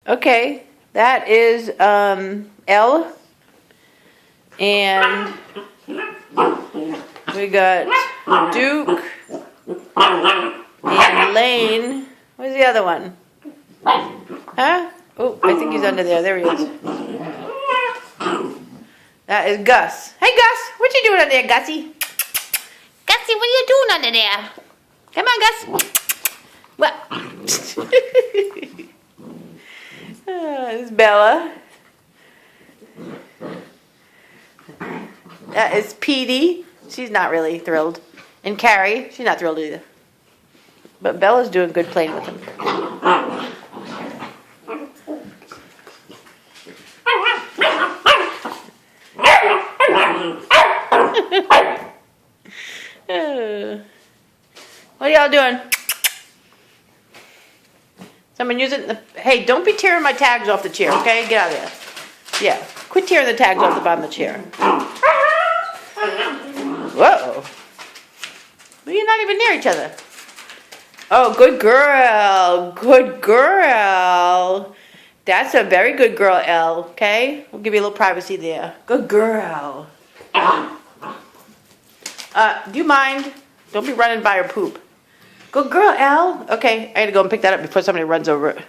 Okay, that is L. And we got Duke and Lane. Where's the other one? Huh? Oh, I think he's under there. There he is. That is Gus. Hey, Gus. What you doing under there, Gussie? Gussie, what are you doing under there? Come on, Gus. Well. This is Bella. That is Petey. She's not really thrilled. And Carrie. She's not thrilled either. But Bella's doing good playing with him. What are y'all doing? Someone using the... Hey, don't be tearing my tags off the chair, okay? Get out of there. Yeah, quit tearing the tags off the bottom of the chair. Whoa. Well, you're not even near each other. Oh, good girl. Good girl. That's a very good girl, Elle, okay? We'll give you a little privacy there. Good girl. Do you mind? Don't be running by her poop. Good girl, Elle. Okay, I gotta go and pick that up before somebody runs over it.